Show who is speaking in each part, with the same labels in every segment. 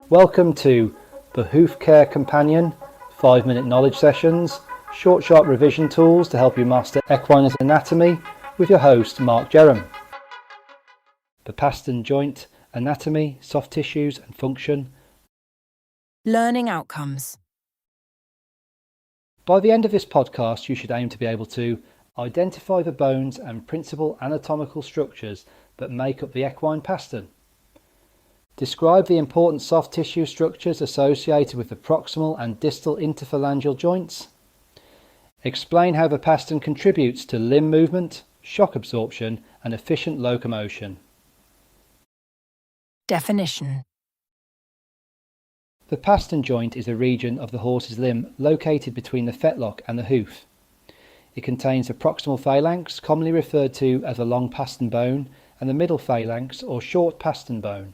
Speaker 1: Welcome to the Hoofcare Companion 5-minute knowledge sessions, short sharp revision tools to help you master equine anatomy with your host Mark Jerram. The pastern joint, anatomy, soft tissues and function.
Speaker 2: Learning outcomes.
Speaker 1: By the end of this podcast, you should aim to be able to identify the bones and principal anatomical structures that make up the equine pastern. Describe the important soft tissue structures associated with the proximal and distal interphalangeal joints. Explain how the pastern contributes to limb movement, shock absorption and efficient locomotion.
Speaker 2: Definition.
Speaker 1: The pastern joint is a region of the horse's limb located between the fetlock and the hoof. It contains the proximal phalanx, commonly referred to as a long pastern bone, and the middle phalanx or short pastern bone.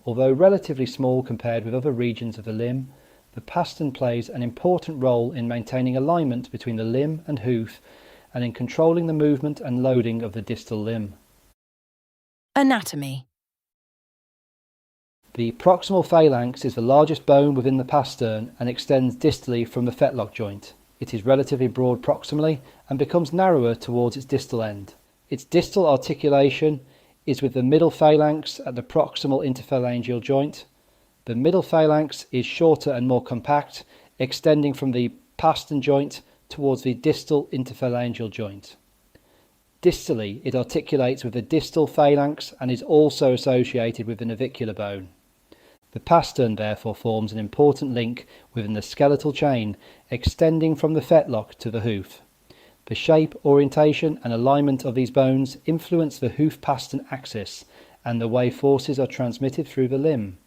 Speaker 1: Although relatively small compared with other regions of the limb, the pastern plays an important role in maintaining alignment between the limb and hoof and in controlling the movement and loading of the distal limb.
Speaker 2: Anatomy.
Speaker 1: The proximal phalanx is the largest bone within the pastern and extends distally from the fetlock joint. It is relatively broad proximally and becomes narrower towards its distal end. Its distal articulation is with the middle phalanx at the proximal interphalangeal joint. The middle phalanx is shorter and more compact, extending from the pastern joint towards the distal interphalangeal joint. Distally, it articulates with the distal phalanx and is also associated with the navicular bone. The pastern therefore forms an important link within the skeletal chain, extending from the fetlock to the hoof. The shape, orientation and alignment of these bones influence the hoof-pastern axis and the way forces are transmitted through the limb.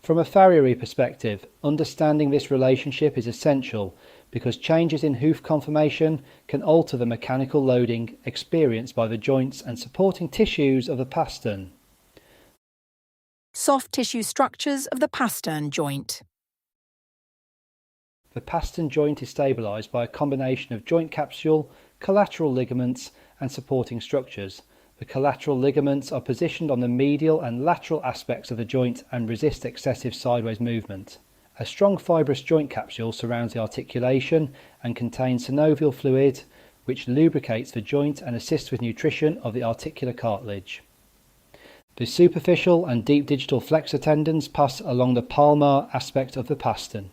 Speaker 1: From a farriery perspective, understanding this relationship is essential because changes in hoof conformation can alter the mechanical loading experienced by the joints and supporting tissues of the pastern.
Speaker 2: Soft tissue structures of the pastern joint.
Speaker 1: The pastern joint is stabilised by a combination of joint capsule, collateral ligaments and supporting structures. The collateral ligaments are positioned on the medial and lateral aspects of the joint and resist excessive sideways movement. A strong fibrous joint capsule surrounds the articulation and contains synovial fluid, which lubricates the joint and assists with nutrition of the articular cartilage. The superficial and deep digital flexor tendons pass along the palmar aspect of the pastern.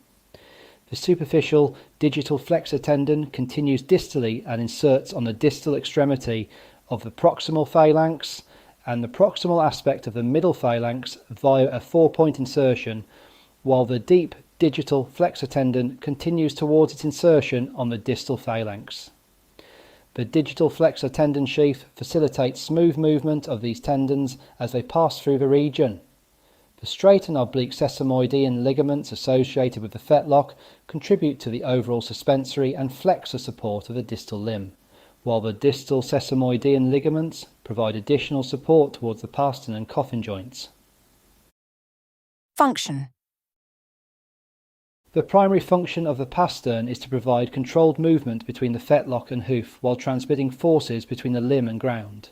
Speaker 1: The superficial digital flexor tendon continues distally and inserts on the distal extremity of the proximal phalanx and the proximal aspect of the middle phalanx via a 4-point insertion, while the deep digital flexor tendon continues towards its insertion on the distal phalanx. The digital flexor tendon sheath facilitates smooth movement of these tendons as they pass through the region. The straight and oblique sesamoidean ligaments associated with the fetlock contribute to the overall suspensory and flexor support of the distal limb, while the distal sesamoidean ligaments provide additional support towards the pastern and coffin joints.
Speaker 2: Function.
Speaker 1: The primary function of the pastern is to provide controlled movement between the fetlock and hoof while transmitting forces between the limb and ground.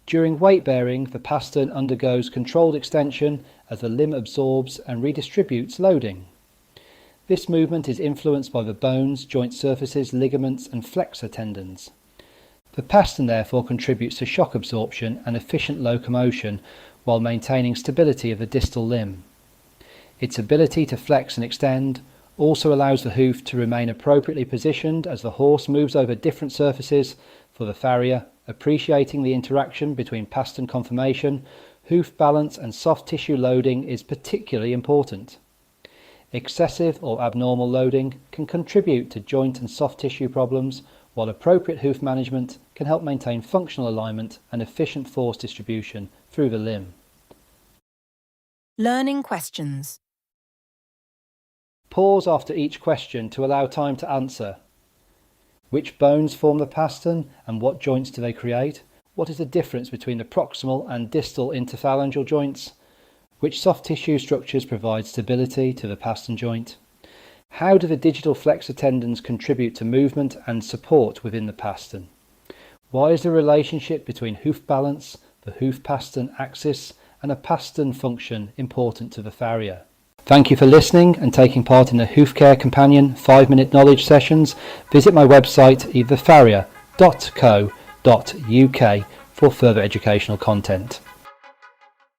Speaker 1: During weight bearing, the pastern undergoes controlled extension as the limb absorbs and redistributes loading. This movement is influenced by the bones, joint surfaces, ligaments and flexor tendons. The pastern therefore contributes to shock absorption and efficient locomotion while maintaining stability of the distal limb. Its ability to flex and extend also allows the hoof to remain appropriately positioned as the horse moves over different surfaces for the farrier. Appreciating the interaction between pastern conformation, hoof balance and soft tissue loading is particularly important. Excessive or abnormal loading can contribute to joint and soft tissue problems, while appropriate hoof management can help maintain functional alignment and efficient force distribution through the limb.
Speaker 2: Learning questions.
Speaker 1: Pause after each question to allow time to answer. Which bones form the pastern and what joints do they create? What is the difference between the proximal and distal interphalangeal joints? Which soft tissue structures provide stability to the pastern joint? How do the digital flexor tendons contribute to movement and support within the pastern? Why is the relationship between hoof balance, the hoof-pastern axis and a pastern function important to the farrier. Thank you for listening and taking part in the Hoofcare Companion 5-minute knowledge sessions. Visit my website eitherfarrier.co.uk for further educational content.